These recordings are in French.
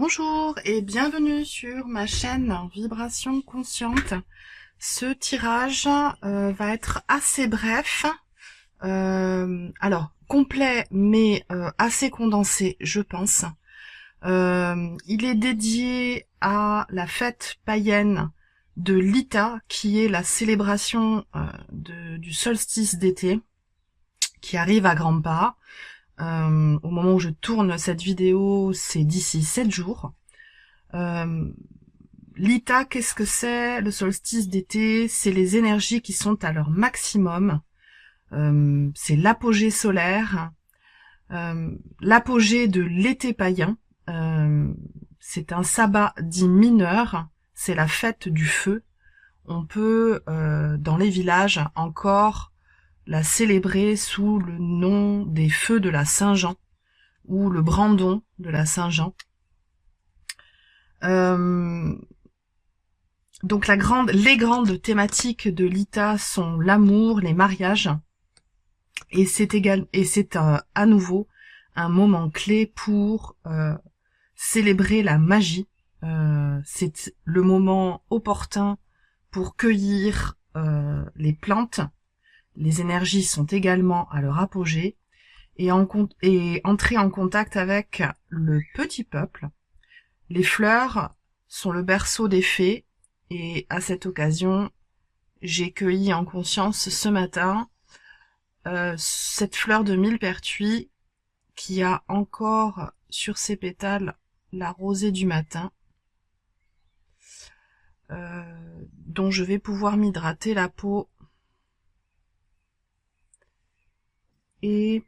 Bonjour et bienvenue sur ma chaîne Vibration Consciente. Ce tirage va être assez bref, alors complet mais assez condensé je pense. Il est dédié à la fête païenne de l'Ita, qui est la célébration du solstice d'été qui arrive à grands pas. Au moment où je tourne cette vidéo, c'est d'ici 7 jours. L'Ita, qu'est-ce que c'est? Le solstice d'été, c'est les énergies qui sont à leur maximum. C'est l'apogée solaire, l'apogée de l'été païen. C'est un sabbat dit mineur, c'est la fête du feu. On peut, dans les villages, encore la célébrer sous le nom des feux de la Saint-Jean ou le brandon de la Saint-Jean. Donc les grandes thématiques de l'Ita sont l'amour, les mariages, et c'est à nouveau un moment clé pour célébrer la magie. C'est le moment opportun pour cueillir les plantes. Les énergies sont également à leur apogée et entrer en contact avec le petit peuple. Les fleurs sont le berceau des fées et à cette occasion, j'ai cueilli en conscience ce matin cette fleur de millepertuis qui a encore sur ses pétales la rosée du matin, dont je vais pouvoir m'hydrater la peau. Et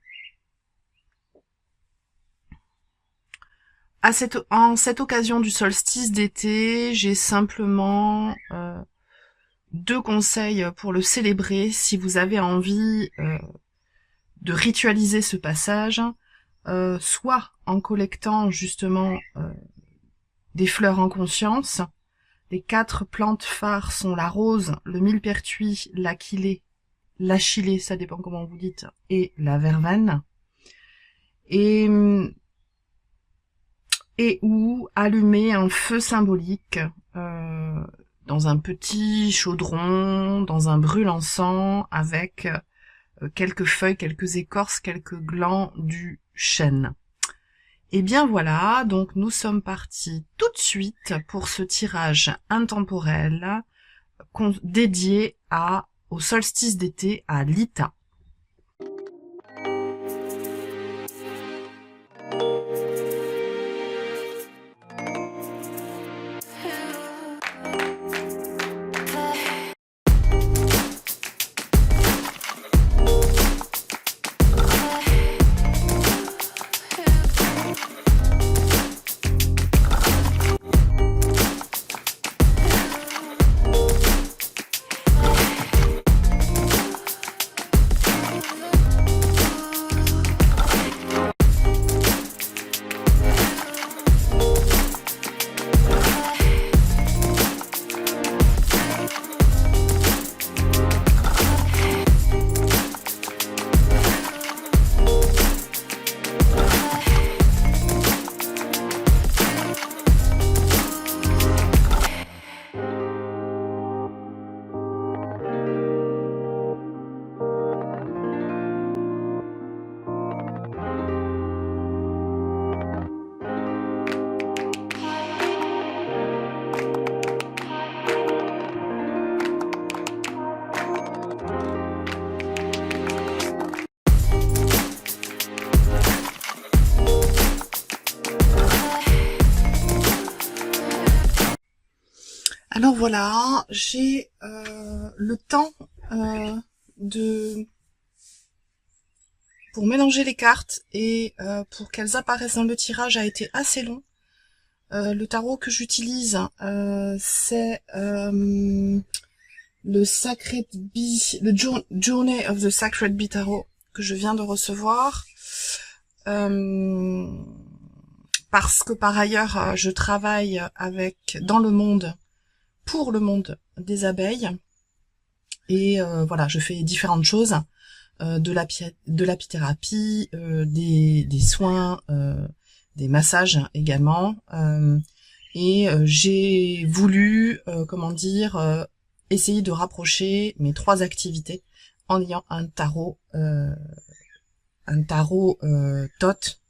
en cette occasion du solstice d'été, j'ai simplement 2 conseils pour le célébrer si vous avez envie de ritualiser ce passage, soit en collectant justement des fleurs en conscience. Les 4 plantes phares sont la rose, le millepertuis, l'achillée, l'achillée, ça dépend comment vous dites, et la verveine. Et ou allumer un feu symbolique dans un petit chaudron, dans un brûle-encens, avec quelques feuilles, quelques écorces, quelques glands du chêne. Et bien voilà, donc nous sommes partis tout de suite pour ce tirage intemporel dédié au solstice d'été, à l'Ita. Alors voilà, j'ai le temps pour mélanger les cartes et pour qu'elles apparaissent dans le tirage a été assez long. Le tarot que j'utilise, c'est le Journey of the Sacred Bee Tarot que je viens de recevoir. Parce que par ailleurs, je travaille pour le monde des abeilles. Et voilà, je fais différentes choses, de l'apithérapie, des soins, des massages également. Et j'ai voulu, essayer de rapprocher mes 3 activités en liant un tarot Thoth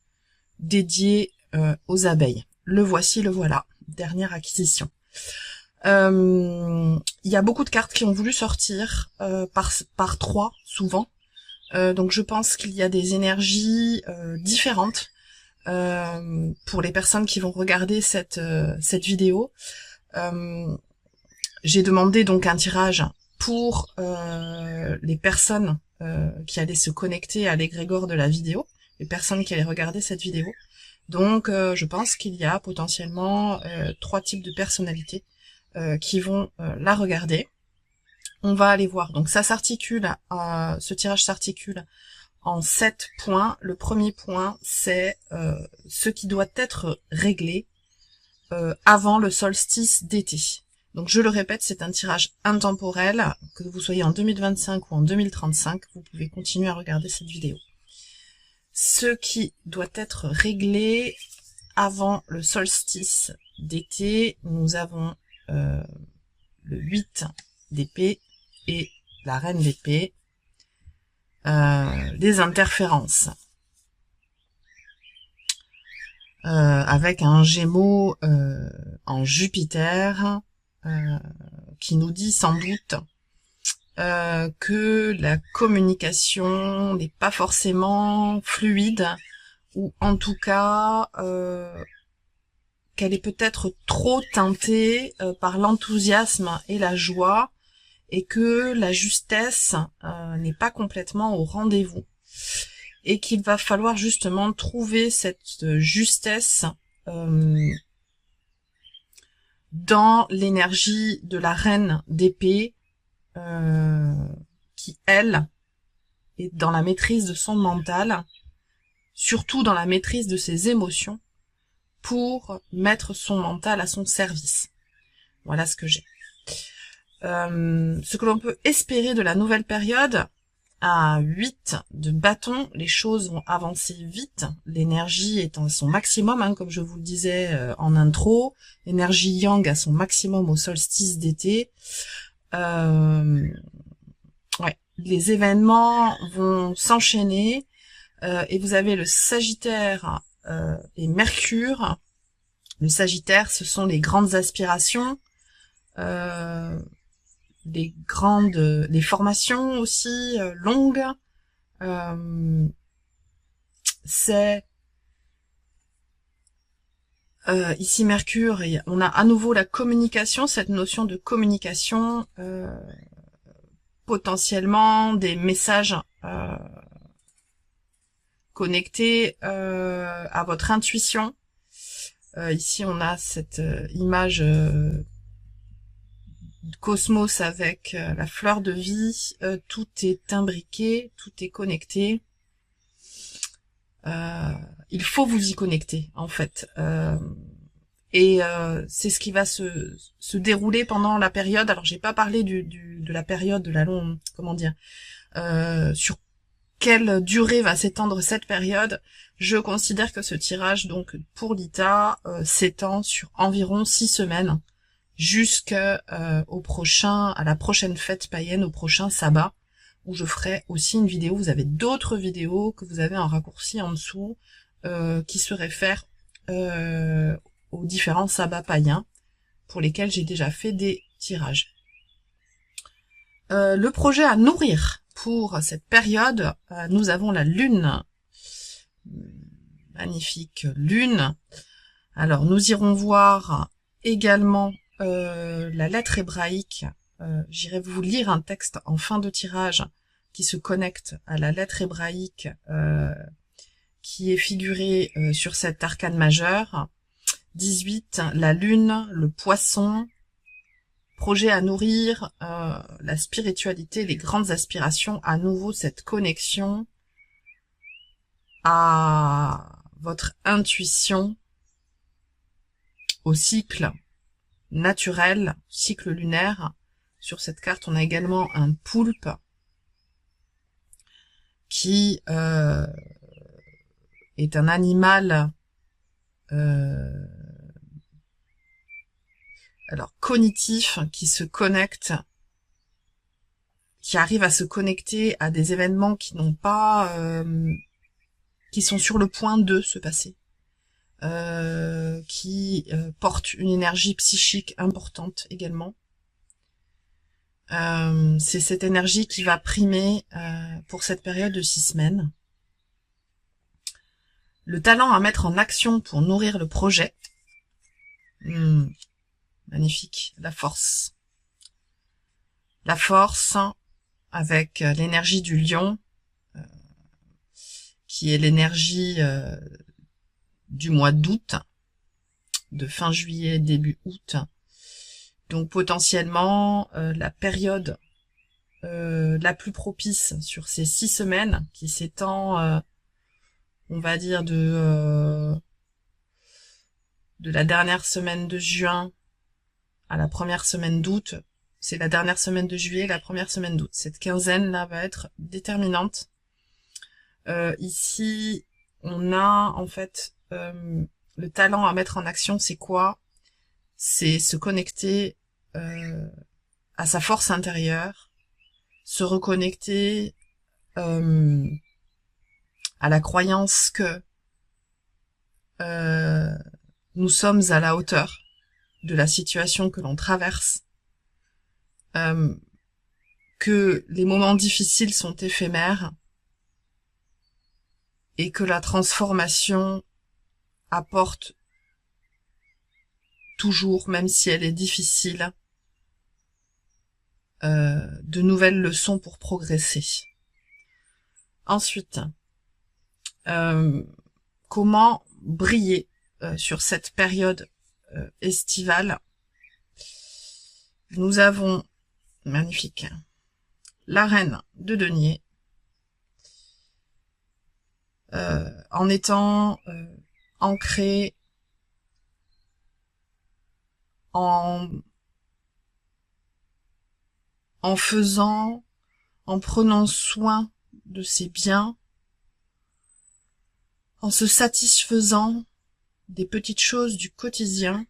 dédié aux abeilles. Le voici, le voilà. Dernière acquisition. Il y a beaucoup de cartes qui ont voulu sortir par 3 souvent. Donc je pense qu'il y a des énergies différentes pour les personnes qui vont regarder cette vidéo. J'ai demandé donc un tirage pour les personnes qui allaient se connecter à l'égrégore de la vidéo, les personnes qui allaient regarder cette vidéo. Donc je pense qu'il y a potentiellement 3 types de personnalités qui vont la regarder. On va aller voir. Donc ça s'articule, ce tirage s'articule en 7 points. Le premier point, c'est ce qui doit être réglé avant le solstice d'été. Donc je le répète, c'est un tirage intemporel, que vous soyez en 2025 ou en 2035, vous pouvez continuer à regarder cette vidéo. Ce qui doit être réglé avant le solstice d'été, nous avons le 8 d'épée et la reine d'épée, des interférences. Avec un Gémeaux en Jupiter, qui nous dit sans doute que la communication n'est pas forcément fluide, ou en tout cas qu'elle est peut-être trop teintée par l'enthousiasme et la joie, et que la justesse n'est pas complètement au rendez-vous, et qu'il va falloir justement trouver cette justesse dans l'énergie de la reine d'épée, qui, elle, est dans la maîtrise de son mental, surtout dans la maîtrise de ses émotions, pour mettre son mental à son service. Voilà ce que j'ai. Ce que l'on peut espérer de la nouvelle période, à 8 de bâton, les choses vont avancer vite, l'énergie est à son maximum, hein, comme je vous le disais en intro, l'énergie yang à son maximum au solstice d'été. Ouais, les événements vont s'enchaîner, et vous avez le Sagittaire et Mercure. Le Sagittaire, ce sont les grandes aspirations, les formations aussi longues. C'est ici Mercure, et on a à nouveau la communication, cette notion de communication, potentiellement des messages connectés à votre intuition. Ici on a cette image cosmos avec la fleur de vie, tout est imbriqué, tout est connecté. Il faut vous y connecter en fait, et c'est ce qui va se dérouler pendant la période. Alors j'ai pas parlé de la période de la longue, comment dire, sur quelle durée va s'étendre cette période. Je considère que ce tirage, donc pour l'ITA, s'étend sur environ 6 semaines, jusqu'à à la prochaine fête païenne, au prochain sabbat, où je ferai aussi une vidéo. Vous avez d'autres vidéos que vous avez en raccourci en dessous, qui se réfèrent aux différents sabbats païens, pour lesquels j'ai déjà fait des tirages. Le projet à nourrir pour cette période, nous avons la lune, magnifique lune. Alors nous irons voir également la lettre hébraïque. J'irai vous lire un texte en fin de tirage qui se connecte à la lettre hébraïque qui est figurée sur cet arcane majeur. 18, la lune, le poisson, projet à nourrir, la spiritualité, les grandes aspirations, à nouveau cette connexion à votre intuition, au cycle naturel, cycle lunaire. Sur cette carte, on a également un poulpe qui est un animal alors cognitif, qui arrive à se connecter à des événements qui n'ont pas, qui sont sur le point de se passer, qui portent une énergie psychique importante également. C'est cette énergie qui va primer pour cette période de 6 semaines. Le talent à mettre en action pour nourrir le projet. Magnifique. La force. La force avec l'énergie du lion, qui est l'énergie du mois d'août, de fin juillet, début août. Donc potentiellement la période la plus propice sur ces 6 semaines, qui s'étend, on va dire, de la dernière semaine de juin à la première semaine d'août. C'est la dernière semaine de juillet, la première semaine d'août. Cette quinzaine-là va être déterminante. Ici, on a en fait le talent à mettre en action, c'est quoi? C'est se connecter à sa force intérieure, se reconnecter à la croyance que nous sommes à la hauteur de la situation que l'on traverse, que les moments difficiles sont éphémères et que la transformation apporte toujours, même si elle est difficile, de nouvelles leçons pour progresser. Ensuite, comment briller sur cette période estivale? Nous avons, magnifique, la reine de denier, en étant ancrée en prenant soin de ses biens, en se satisfaisant des petites choses du quotidien,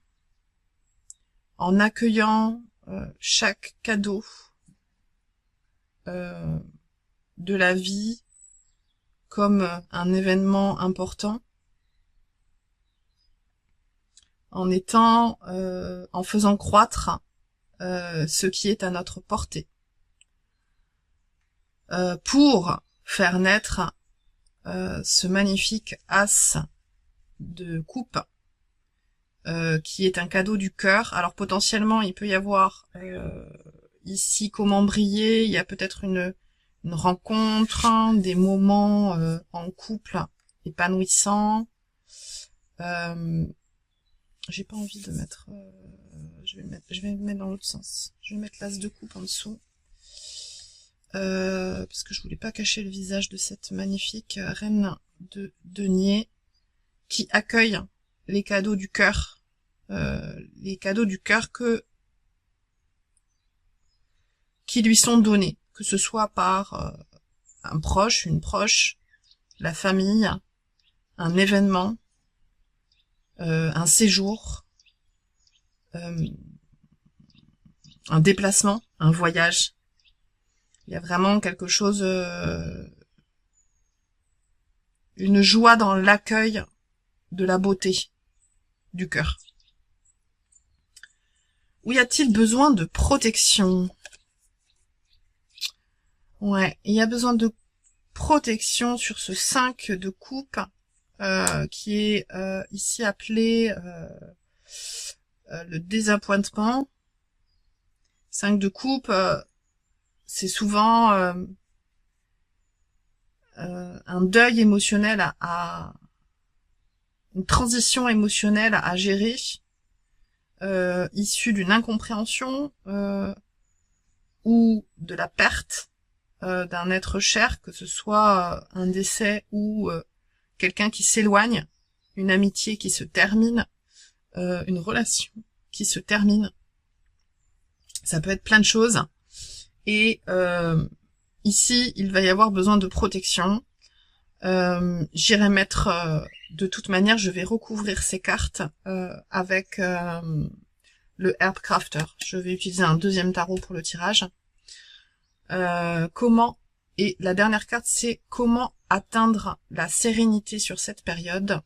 en accueillant chaque cadeau de la vie comme un événement important, en faisant croître ce qui est à notre portée, pour faire naître ce magnifique as de coupe, qui est un cadeau du cœur. Alors potentiellement, il peut y avoir ici comment briller, il y a peut-être une rencontre, hein, des moments en couple épanouissants. J'ai pas envie de mettre... je vais me mettre dans l'autre sens. Je vais mettre l'as de coupe en dessous. Parce que je voulais pas cacher le visage de cette magnifique reine de denier qui accueille les cadeaux du cœur. Les cadeaux du cœur qui lui sont donnés, que ce soit par un proche, une proche, la famille, un événement, un séjour, un déplacement, un voyage. Il y a vraiment quelque chose, une joie dans l'accueil de la beauté du cœur. Où y a-t-il besoin de protection? Ouais, il y a besoin de protection sur ce 5 de coupe, qui est ici appelé le désappointement. 5 de coupe, c'est souvent un deuil émotionnel une transition émotionnelle à gérer, issue d'une incompréhension ou de la perte d'un être cher, que ce soit un décès ou quelqu'un qui s'éloigne, une amitié qui se termine, une relation qui se termine. Ça peut être plein de choses. Et ici, il va y avoir besoin de protection. J'irai mettre, de toute manière, je vais recouvrir ces cartes avec le Herb Crafter. Je vais utiliser un deuxième tarot pour le tirage. Comment, et la dernière carte, c'est comment atteindre la sérénité sur cette période.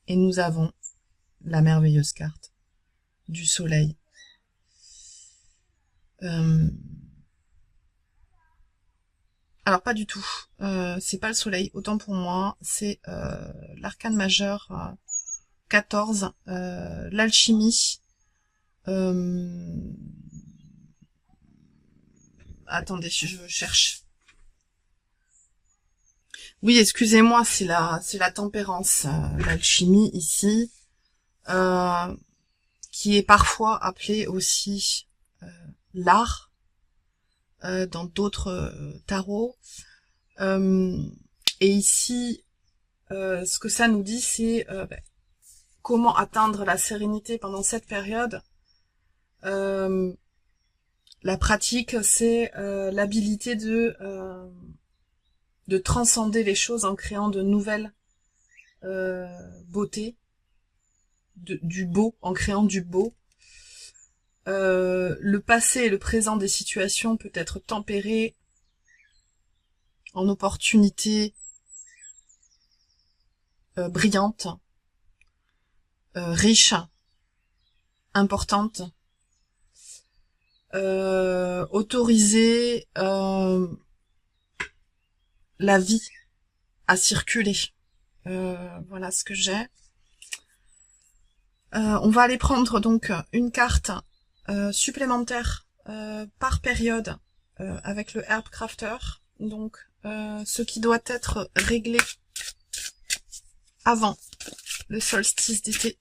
Et nous avons la merveilleuse carte du soleil. Alors pas du tout, c'est pas le soleil, autant pour moi, c'est l'arcane majeur 14, l'alchimie. Attendez, je cherche. Oui, excusez-moi, c'est la tempérance, l'alchimie ici, qui est parfois appelée aussi l'art dans d'autres tarots. Et ici, ce que ça nous dit, c'est comment atteindre la sérénité pendant cette période. La pratique, c'est l'habilité de transcender les choses en créant de nouvelles beautés, du beau, en créant du beau. Le passé et le présent des situations peut être tempéré en opportunités brillantes, riches, importantes, autoriser la vie à circuler. Voilà ce que j'ai. On va aller prendre donc une carte supplémentaire par période avec le Herb Crafter. Donc ce qui doit être réglé avant le solstice d'été.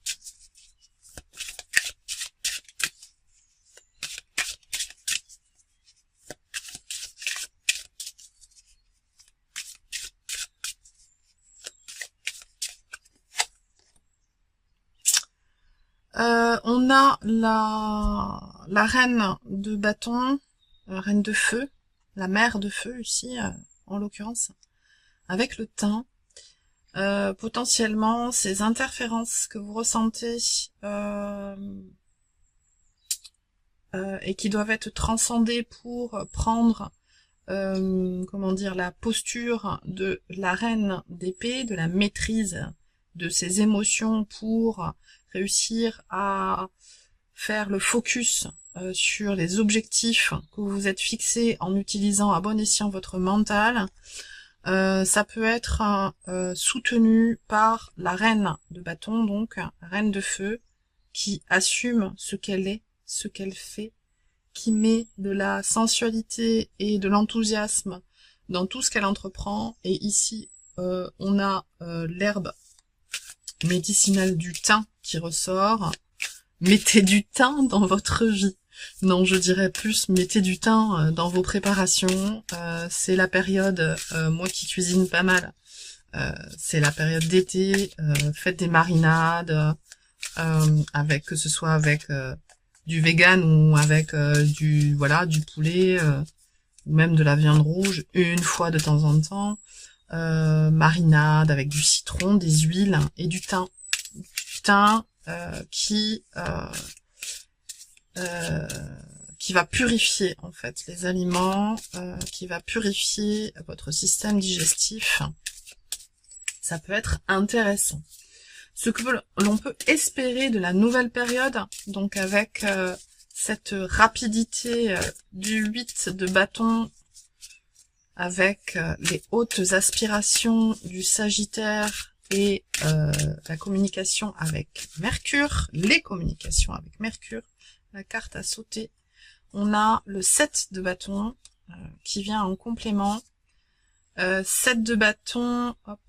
On a la reine de bâton, la reine de feu, la mère de feu ici, en l'occurrence, avec le thym. Potentiellement, ces interférences que vous ressentez et qui doivent être transcendées pour prendre comment dire, la posture de la reine d'épée, de la maîtrise de ses émotions pour réussir à faire le focus sur les objectifs que vous vous êtes fixés en utilisant à bon escient votre mental. Ça peut être soutenu par la reine de bâton, donc reine de feu, qui assume ce qu'elle est, ce qu'elle fait, qui met de la sensualité et de l'enthousiasme dans tout ce qu'elle entreprend. Et ici, on a l'herbe médicinale du thym qui ressort. Mettez du thym dans votre vie. Non, je dirais plus, mettez du thym dans vos préparations. C'est la période, moi qui cuisine pas mal, c'est la période d'été. Faites des marinades, avec que ce soit avec du vegan ou avec du poulet ou même de la viande rouge une fois de temps en temps. Marinade avec du citron, des huiles et du thym. Du thym qui va purifier en fait les aliments, qui va purifier votre système digestif. Ça peut être intéressant. Ce que l'on peut espérer de la nouvelle période, donc avec cette rapidité du 8 de bâton, avec les hautes aspirations du Sagittaire et la communication avec Mercure, les communications avec Mercure, la carte à sauter. On a le 7 de bâton qui vient en complément. 7 de bâton, hop,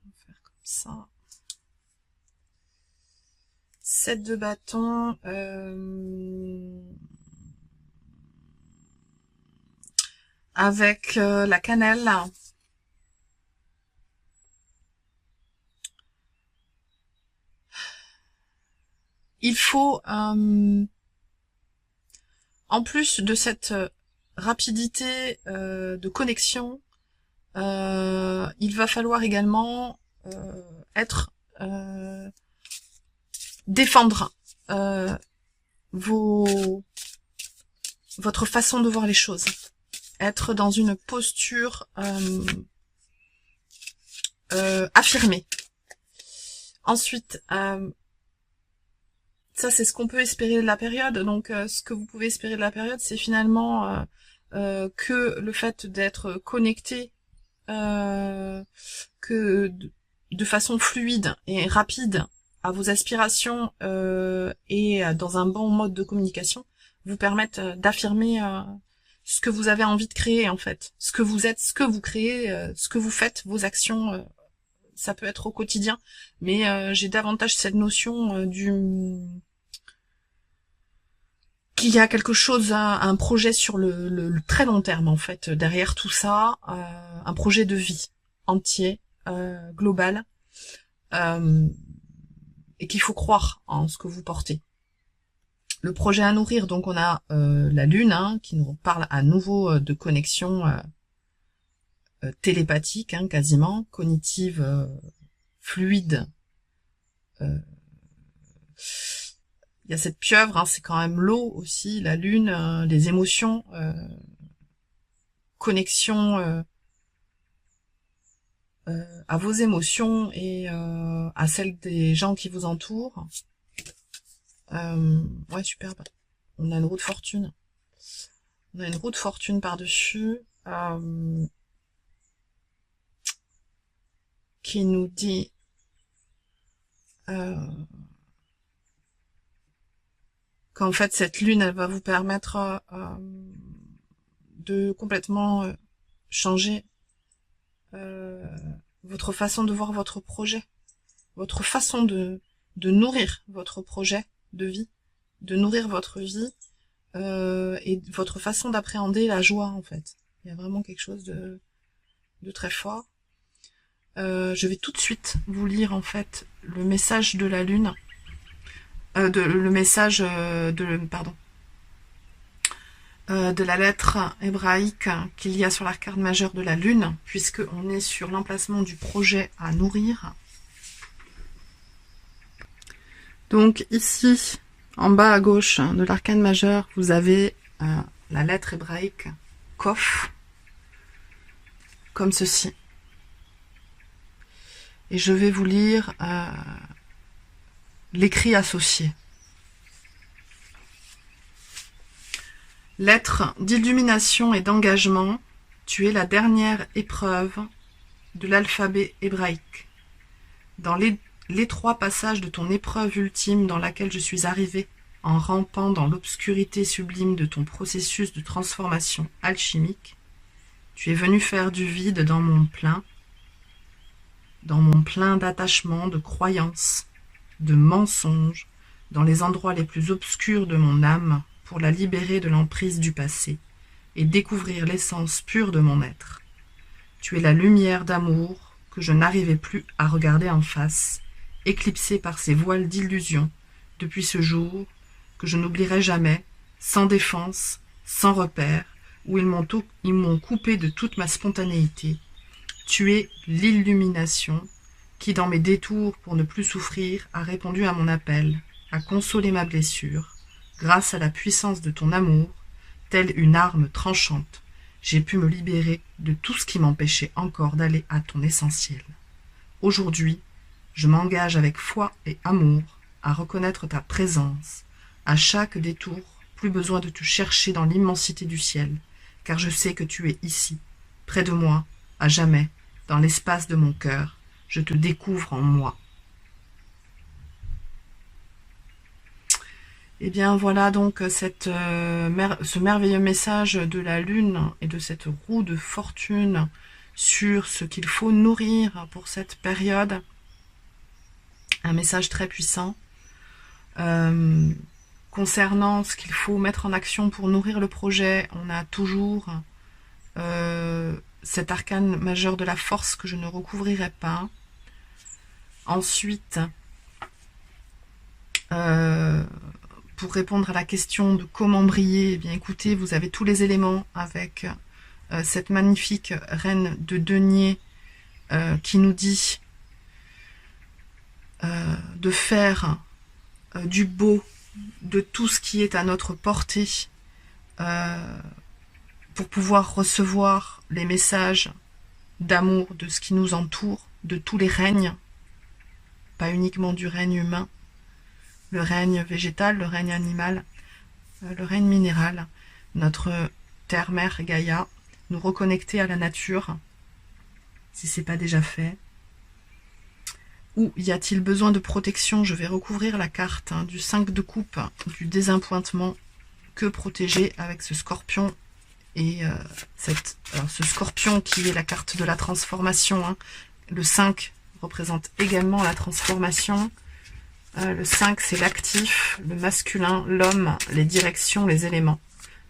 on va faire comme ça. 7 de bâton, avec la cannelle. Il faut, en plus de cette rapidité de connexion, Il va falloir également être défendre votre façon de voir les choses, être dans une posture affirmée. Ensuite, ça c'est ce qu'on peut espérer de la période. Donc ce que vous pouvez espérer de la période, c'est finalement que le fait d'être connecté, que de façon fluide et rapide à vos aspirations et dans un bon mode de communication, vous permettent d'affirmer ce que vous avez envie de créer en fait, ce que vous êtes, ce que vous créez, ce que vous faites, vos actions. Ça peut être au quotidien, mais j'ai davantage cette notion qu'il y a quelque chose, un projet sur le très long terme en fait, derrière tout ça, un projet de vie entier, global, et qu'il faut croire en ce que vous portez. Le projet à nourrir, donc on a la Lune qui nous parle à nouveau de connexion télépathique, quasiment, cognitive, fluide. Il y a cette pieuvre, c'est quand même l'eau aussi, la Lune, les émotions, connexion à vos émotions et à celles des gens qui vous entourent. Ouais, superbe. On a une roue de fortune. On a une roue de fortune par-dessus. Qui nous dit qu'en fait cette lune elle va vous permettre de complètement changer votre façon de voir votre projet, votre façon de nourrir votre projet de vie, de nourrir votre vie et votre façon d'appréhender la joie en fait. Il y a vraiment quelque chose de très fort. Je vais tout de suite vous lire en fait le message de la lune, le message de la lettre hébraïque qu'il y a sur l'arcane majeur de la lune, puisque on est sur l'emplacement du projet à nourrir. Donc ici, en bas à gauche de l'arcane majeur, vous avez la lettre hébraïque Kof, comme ceci. Et je vais vous lire l'écrit associé. Lettre d'illumination et d'engagement, tu es la dernière épreuve de l'alphabet hébraïque. Dans l'étroit passage de ton épreuve ultime dans laquelle je suis arrivé en rampant dans l'obscurité sublime de ton processus de transformation alchimique, tu es venu faire du vide dans mon plein d'attachements, de croyances, de mensonges, dans les endroits les plus obscurs de mon âme, pour la libérer de l'emprise du passé et découvrir l'essence pure de mon être. Tu es la lumière d'amour que je n'arrivais plus à regarder en face, éclipsée par ces voiles d'illusion, depuis ce jour que je n'oublierai jamais, sans défense, sans repère, où ils m'ont coupé de toute ma spontanéité. Tu es l'illumination qui, dans mes détours pour ne plus souffrir, a répondu à mon appel, a consolé ma blessure. Grâce à la puissance de ton amour, telle une arme tranchante, j'ai pu me libérer de tout ce qui m'empêchait encore d'aller à ton essentiel. Aujourd'hui, je m'engage avec foi et amour à reconnaître ta présence. À chaque détour, plus besoin de te chercher dans l'immensité du ciel, car je sais que tu es ici, près de moi, à jamais, dans l'espace de mon cœur, je te découvre en moi. Et bien voilà donc ce merveilleux message de la lune et de cette roue de fortune sur ce qu'il faut nourrir pour cette période. Un message très puissant concernant ce qu'il faut mettre en action pour nourrir le projet. On a toujours cet arcane majeur de la force que je ne recouvrirai pas. Ensuite, pour répondre à la question de comment briller, eh bien écoutez, vous avez tous les éléments avec cette magnifique reine de denier qui nous dit de faire du beau, de tout ce qui est à notre portée, pour pouvoir recevoir les messages d'amour de ce qui nous entoure, de tous les règnes, pas uniquement du règne humain, le règne végétal, le règne animal, le règne minéral, notre terre-mère Gaïa, nous reconnecter à la nature, si c'est pas déjà fait. Ou y a-t-il besoin de protection? Je vais recouvrir la carte du 5 de coupe, du désappointement. Que protéger avec ce scorpion et ce scorpion qui est la carte de la transformation. Le 5 représente également la transformation. Le 5, c'est l'actif, le masculin, l'homme, les directions, les éléments.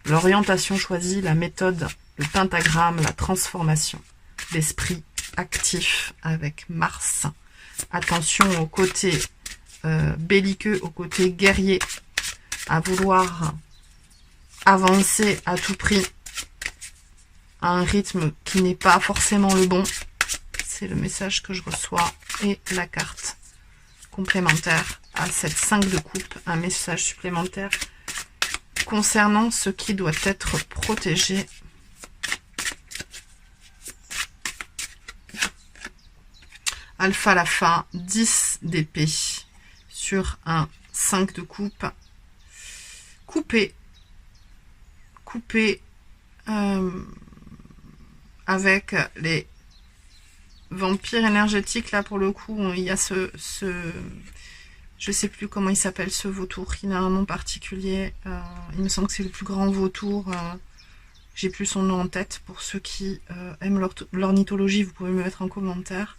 L'orientation choisie, la méthode, le pentagramme, la transformation. L'esprit actif avec Mars. Attention au côté belliqueux, au côté guerrier, à vouloir avancer à tout prix à un rythme qui n'est pas forcément le bon. C'est le message que je reçois. Et la carte complémentaire à cette 5 de coupe, un message supplémentaire concernant ce qui doit être protégé. Alpha Lafa, 10 d'épée sur un 5 de coupe. Coupé avec les vampires énergétiques. Là pour le coup il y a je sais plus comment il s'appelle ce vautour, il a un nom particulier, il me semble que c'est le plus grand vautour, j'ai plus son nom en tête. Pour ceux qui aiment l'ornithologie, vous pouvez me mettre en commentaire.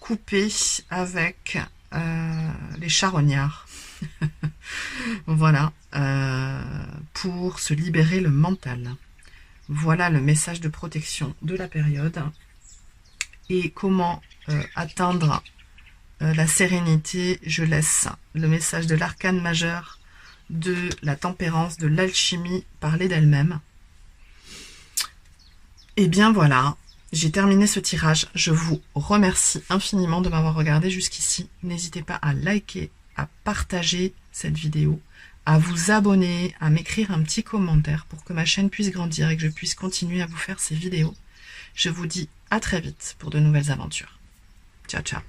Coupé avec les charognards. Voilà, pour se libérer le mental. Voilà le message de protection de la période. Et comment atteindre la sérénité, je laisse le message de l'arcane majeur, de la tempérance, de l'alchimie parler d'elle-même. Et bien voilà, j'ai terminé ce tirage. Je vous remercie infiniment de m'avoir regardé jusqu'ici. N'hésitez pas à liker, à partager cette vidéo, à vous abonner, à m'écrire un petit commentaire pour que ma chaîne puisse grandir et que je puisse continuer à vous faire ces vidéos. Je vous dis à très vite pour de nouvelles aventures. Ciao, ciao.